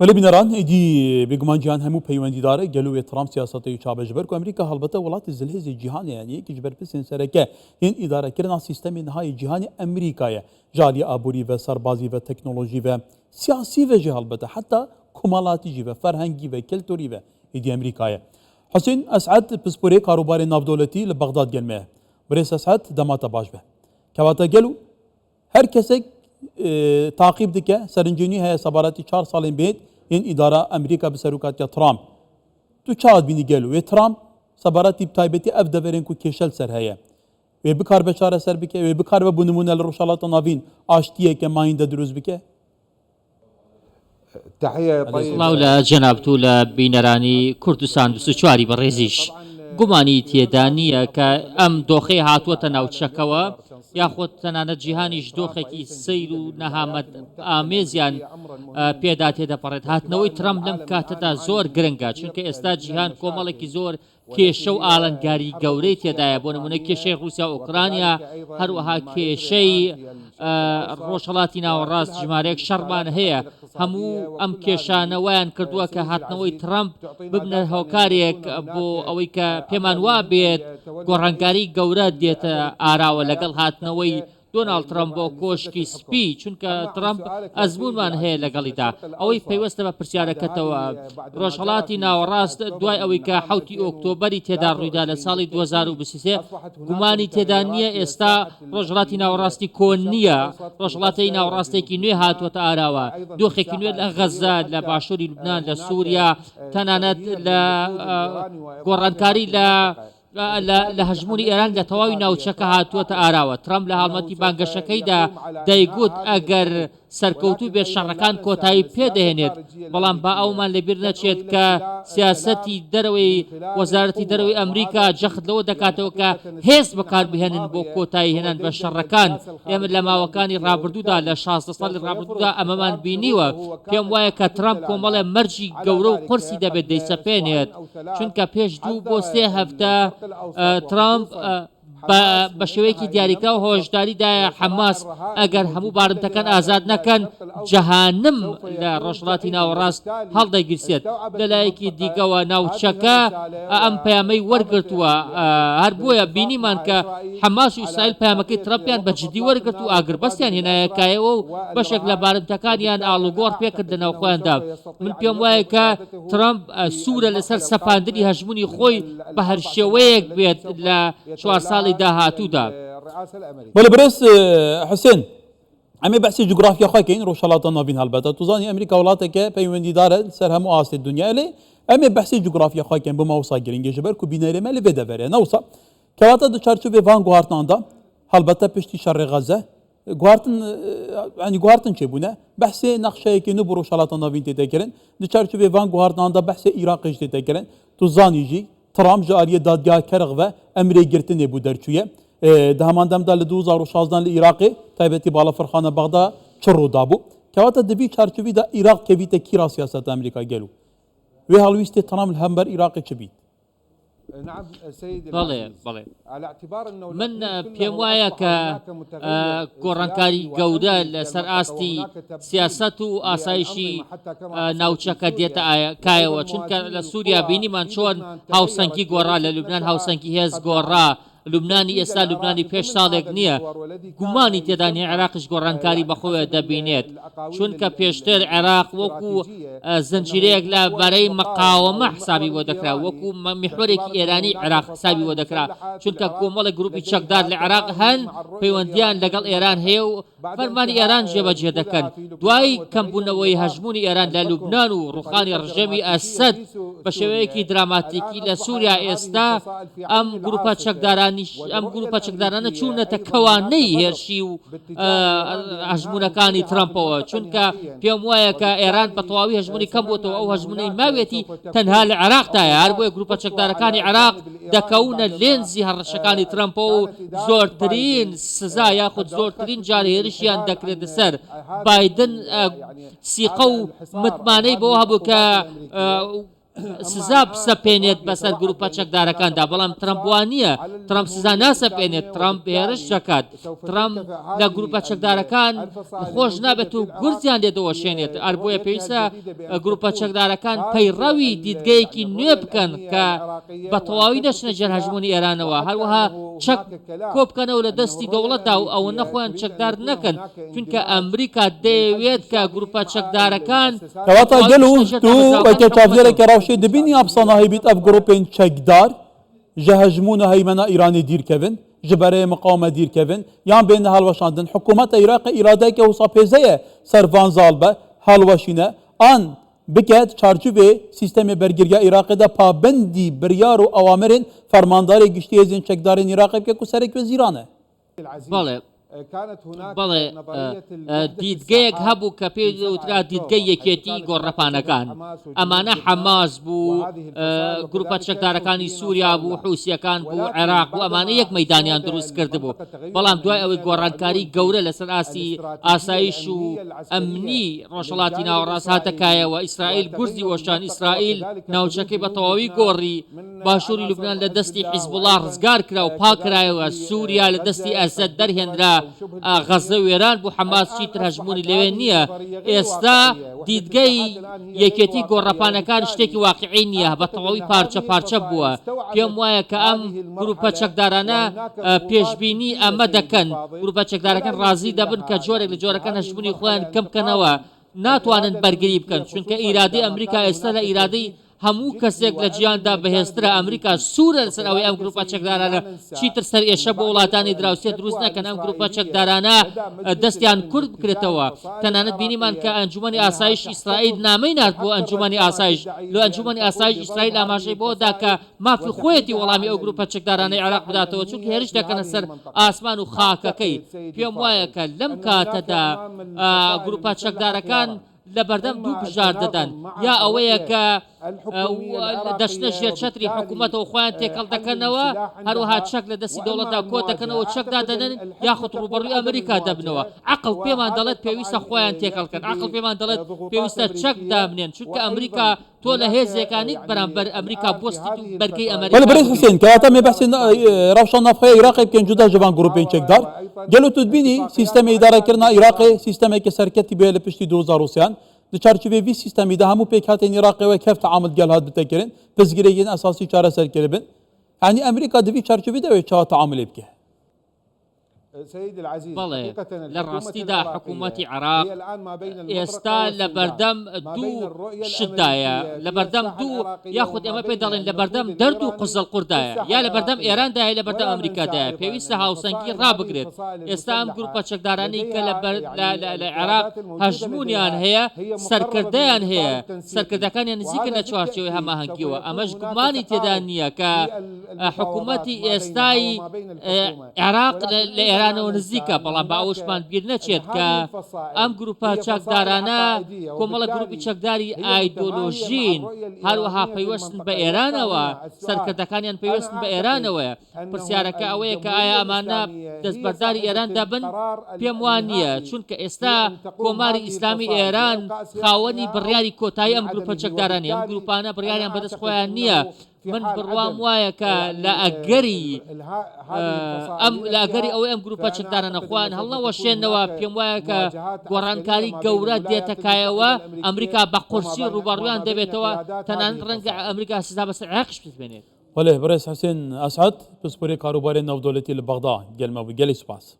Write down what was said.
بله بینران ایدی بگمان جهان همو پیوندی داره گلوی ترامپ سیاستی چابه جبر که امریکا البته ولات زلهز جهان یعنی که جبر پسین سرکه این اداره کردن سیستم نهایی جهانی امریکایه جالی آبوری و سربازی و تکنولوژی و سیاسی و جه البته حتی کمالاتی جی و فرهنگی و کلتوری و ایدی امریکایه حسین اسعد پسپوری کاروبار ناف دولتی لبغداد گلمه بريس اسعد دماتا باش به كواتا گلو هر کسی تعقیب دکه سرنجینی های سبارتی 4 سال بعد این اداره امریکا به سروکات ترامپ تو چاد بینی گلو و ترامپ سبارتی بتایبتی اف دورین کو کشل سر هيا و بکار بچاره سر بکه و بکار به نمونه لروشالات ناوین آشتیه که ماینده دروز بکه تحية طيبة الله جنابتو لبينراني كردستان بسوچواري بريزيش گومانی تێدا نییە کە ئەم دۆخەی هاتووەتە ناوچەکەوە یاخۆ تەنانەت جیهانیش دۆخێکی سەیر و نەهامەت ئامێزیان پێدا تێدەپەڕێت هاتنەوەی ترامپ لەم کاتەدا زۆر گرنگە چونکە ئێستا جیهان کۆمەڵێکی زۆر کێشە و ئاڵنگاری گەورەی تێدایە بۆ نمونە کێشەی رووسیا و ئوکرانیا هەروەها کێشەی ڕۆژهەڵاتی ناوەڕاست ژمارەیەک شەڕمان هەیە هەموو ئەم کێشانەوەیان کردووە کە هاتنەوەی ترامپ ببنە هۆکارێک بۆ ئەوەی کە پێمان وا بێت گۆڕانکاری گەورە دێتە ئاراوە لەگەڵ هاتنەوەی دۆناڵد ترامپ بۆ کۆشکی سپی چونکە ترامپ ئەزمونمان هەیە لەگەڵیدا ئەوەی پەیوەستە بە پرسیارەکەتەوە ڕۆژهەڵاتی ناوەڕاست دوای ئەوەی کە 7 ئۆکتۆبەری تێدا ڕوویدا لە ساڵی 2023 گومانی تێدا نییە ئێستا ڕۆژهەڵاتی ناوەڕاستی کۆن نییە ڕۆژهەڵاتی ناوەڕاستێکی نوێ هاتووەتە ئاراوە دۆخێکی نوێ لە غەزە لە باشووری لوبنان لە سووریا تەنانەت لە گۆڕانکاری لە هەژمونی ئێران لە تەواوی ناوچەکە هاتووەتە ئاراوە ترامپ لە هاڵمەتی بانگەشەکەیدا دەیگوت ئەگەر سەرکەوتوو بێ شەڕەکان کۆتایی پێدەهێنێت بەڵام با ئەومان لەبیر نەچێت کە سیاسەتی دەرەوەی وەزارەتی دەرەوەی ئەمریکا جەخت لەوە دەکاتەوە کە هێز بەکاربهێنن بۆ کۆتایی هێنان بە شەڕەکان ئێمە لە ماوەکانی ڕابردوودا لە 16 ساڵی ڕابردوودا ئەمەمان بینیوە پێم وایە کە ترامپ کۆمەڵێ مەرجی گەورە و قورسی دەبێت دەیسەپێنێت چونکە پێش 2 بۆ 3 هەفتە ترامپ بە شێوەیەکی دیاریکرا و هۆشداریدایە حەماس ئەگەر هەموو بارمتەکان ئازاد نەکەن جەهانم لە ڕۆژهەڵاتی ناوەڕاست هەڵدەگیرسێت لەلایەکی دیکەوە ناوچەکە ئەم پەیامەی وەرگرتووە هەر بۆیە بینیمان کە حەماس و ئیسرائیل پەیامەکەی ترامپیان بە جددی وەرگرت و ئاگربەستیان هێنایەکایەوە و بەشێک لە بارمتەکانیان ئاڵوگۆڕ پێکرد لە ناوخۆیاندا من پێم وایە کە ترامپ سوورە لەسەر سەپاندنی هەژمونی خۆی بە هەر شێوەیەک بێت لە 4 ساڵی داهاتوودا بله برس حسين اما بحثي جغرافيا خاكين روشالات نافين هالبتا توزاني امريكا ولاتك بيوندي دار سر هم اسد الدنيا لي اما بحثي جغرافيا خاكين بما وصا جرينج جبر كو بيناري مال فيدا فري نوصا كواتا دو چارچوبه وان غوارتندا هالبتا پشتي شر غزه غوارتن يعني غوارتن چه بونه بحثي نقشه كي نو روشالات نافين تذكرن دو چارچوبه وان غوارتندا بحثي عراق تذكرن توزاني جي ترامپ جاریه دادگاه کرغ و امری گرتنی بو درچویه ده همان دم دل 2016 ل عراقی تایبتی بالا فرخانه بغدا چرو دابو کواتا دبی چارچوبی دا عراق کویت کیرا سیاست امریکا گلو و هلویست ترامپ الهمبر عراقی چبی نعم سيدي بەڵێ على اعتبار انه من پێم وایە کە گۆڕانکاری گەورە لەسەر ئاستی سیاست و ئاسایشی ناوچەکە دێتە کایەوە چونکە لە سووریا بینیمان چۆن هاوسەنگی گۆڕا لە لوبنان هاوسەنگی هێز گۆڕا لوبنانی ئێستا لوبنانی پێش ساڵێک نییە گومانی تێدانی عێراقش گۆڕانکاری بەخۆیە دەبینێت چونکە پێشتر عێراق وەکو زنجیرەیەک لە بەرەی مەقاوەمە حسابی بۆ دەکرا وەکو میحورێکی ئێرانی عێراق حسابی بۆ دەکرا چونکە کۆمەڵی گروپی چەکدار لە عێراق هەن پەیوەندیان لەگەڵ ئێران هەیە و فەرمانی ئێران جێبەجێ دەکەن دوای کەمبوونەوەی هەژمونی ئێران لە لوبنان و ڕوخانی ڕژەمی ئەسەد بە شێوەیەکی دراماتیکی لە سووریا ئێستا ئەم گروپە چەکداران ئەم گروپە چەکدارانە چوونەتە کەوانەی هێرشی و هەژمونەکانی ترامپەوە چونکە پێم وایە کە ئێران بە تەواوی هەژمونی کەم بۆتەوە ئەو هەژمونەی ماوێتی تەنها لە عێراقدایە هەر بۆیە گروپە چەکدارەکانی عێراق دەکەونە لێنزی هەڕەشەکانی ترامپەوە و زۆرترین سزا یاخود زۆرترین جار هێرشیان دەکرێتە سەر بایدن سیقە و متمانەی بۆ هەبوو کە سزا بسەپێنێت بەسەر گروپە چەکدارەکاندا بەڵام ترامپ وان نییە ترامپ سزا ناسەپێنێت ترامپ هێرش دەکات ترامپ لە گروپە چەکدارەکان خۆش نابێت و گورجیان لێدەوەشێنێت ئەر بۆیە پێویستە گروپە چەکدارەکان پەیڕەوی دیدگەیەکی نوێ بکەن کە بە تەواوی دەچنە ژێر هەژمونی ئێرانەوە هەروەها چەک کۆبکەنەوە لە دەستی دەوڵەتدا و ئەوە نەخۆیان چەکدار نەکەن چونکە ئەمریکا دەیەوێت کە گروپە چەکدارەکان کەواتە گەل و تو وەکە چاودێرێکی ڕەوشێ دەبینی ئەفسانەهەی بیت ئەف گروپên çekdar ji hejmûna heymena Îranê dîrkevin ji berê miqame dîrkevin yan bên helweşandin hikûmeta Iraqê îradeyeke wisa pêze ye ser van zal be helweşîne an biket çarçûvê sîstemê bergiriya Iraqê de pabendî biryar û awamirên fermandarê giştî hêzên çekdarên Iraqê bike ku serek wezîran e. بەڵێ بەڵێ دیدگەیەک هەبوو کە پێ وترا دیدگەی یەکێتی گۆڕەپانەکان ئەمانە حەماس بوو گروپە چەکدارەکانی سووریا بوو حوسیەکان بوو عێراق بوو ئەمانە یەک مەیدانیان دروست کرد بوو بەڵام دوای ئەوەی گۆڕانکاری گەورە لەسەر ئاسایش و ئەمنی ڕۆژهەڵاتی ناوەڕاست هاتەکایەوە ئیسرائیل گورزی وەشان ئیسرائیل ناوچەکەی بە تەواوی گۆڕی باشووری لوبنان لە دەستی حیزبوڵڵا ڕزگار کرا و پاکرایەوە سووریا لە دەستی ئەسەد دەرهێنرا غەزە وێران بوو حەماسی تر هەژمونی لەوێ نییە ئێستا دیدگەی یەکێتی گۆڕەپانەکان شتێکی واقعی نییە بە تەواوی پارچە پارچە بووە پێم وایە کە ئەم گروپە چەکدارانە پێشبینی ئەمە دەکەن گروپە چەکدارەکان ڕازی دەبن کە جۆرێک لە جۆرەکان هەژمونی خۆیان کەم بکەنەوە ناتوانن بەرگری بکەن چونکە ئیرادەی ئەمریکا ئێستا لە ئیرادەی هەموو کەسێک لە جیاندا بەهێزترە ئەمریکا سوورە لەسەر ئەوەی ئەم گروپە چەکدارانە چیتر سەر ئێشە بۆ وڵاتانی دراوسێ دروست نەکەن ئەم گروپە چەکدارانە دەستیان کورد بکرێتەوە تەنانەت بینیمان کە ئەنجومەنی ئاسایش ئیسرائیل نامەی نارد بۆ ئەنجومەنی ئاسایش لە ئەنجومەنی ئاسایش ئیسرائیل ئاماژەی بۆدا کە مافی خۆیەتی وەڵامی ئەو گروپە چەکدارانەی عێراق بداتەوە چونکە هێرش دەکەنە سەر ئاسمان و خاکەکەی پێم وایە کە لەم کاتەدا گروپە چەکدارەکان لە بەردەم دوو بژار دەدەن یا ئەوەیە کە دەچنە ژێر چەتری حکوومەتەوە خۆیان تێکەڵ دەکەنەوە هەروەها چەک لە دەستی دەوڵەتدا کۆ دەکەنەوە چەکدا دەدەن یاخود ڕوبەڕووی ئەمریکا دەبنەوە عقڵ پێمان دەڵێت پێویستە خۆیان تێکەڵکەن عقڵ پێمان دەڵێت پێویستە چەک دابنێن چونکە ئەمریکا تۆ لە هێزیەکانی بەرامبەر ئەمریکا بۆستی بەرگەی ئەمریکا برێز حسێن کەواتە مێ بەحسێن ڕەوشان نافخۆی عێراقی بکەین جودا ژەوان گروپên çekdar gelo tu dibînî sîstemê îdarekirina Iraqê sîstemeke serketî bê li piştî 2000 di çarçovê vî sîstemî de hemû pêkhatên Iraqê ve kev teamül gel hat bitekirin pizgirêkên esasî çareser kiribin yanî Emerîka di vî çarçovê de wê çawa teamülê bike بەڵێ لە ڕاستیدا حکوومەتی عێراق ئێستا لە بەردەم دوو شتدایە لە بەردەم دوو یاخود ئێمە پێ دەڵێن لە بەردەم دەرد و قوزەڵ قوردایە یا لە بەردەم ئێراندایە لە بەردەم ئەمریکادایە پێویستە هاوسەنگی ڕابگرێت ئێستا ئەم گروپە چەکدارانی کە لە عێراق هەژمونیان هەیە سەرکردەیان هەیە سەرکردەکانیان نزیکە لە چوارچێوەی هەماهەنگیەوە ئەمەش گومانی تێدا نییە کە حکوومەتی ئێستای عێراق لە ئێرانەوە نزیکە بەڵام بە ئەوشمان بیر نەچێت کە ئەم گروپە چەکدارانە کۆمەڵە گروپی چەکداری ئایدۆلۆژین هەروەها پەیوەستن بە ئێرانەوە سەرکردەکانیان پەیوەستن بە ئێرانەوەیە پرسیارەکە ئەوەیە کە ئایا ئەمانە دەستبەرداری ئێران دەبن پێم وان نییە چونکە ئێستا کۆماری ئیسلامی ئێران خاوەنی بڕیاری کۆتایی ئەم گروپە چەکدارانی ئەم گروپانە بڕیاریان بەدەست خۆیان نییە من بڕوام وایە کە لە ئەگەری ئەوەی ئەم گروپە چەکدارانە خۆیان هەڵنەوەشێنەوە پێم وایە کە گۆڕانکاری گەورە دێتەکایەوە ئەمریکا بە قورسی ڕوبەڕوویان دەبێتەوە تەنانەت ڕەنگە ئەمریکا سزا بەسەر عێراقیش بتبێنێت وەلێ برێز حسێن ئەسعەد پسپۆری کاروبارێ ناودەوڵەتی لە بەغدا گەلمە بوو گەلی سوپاس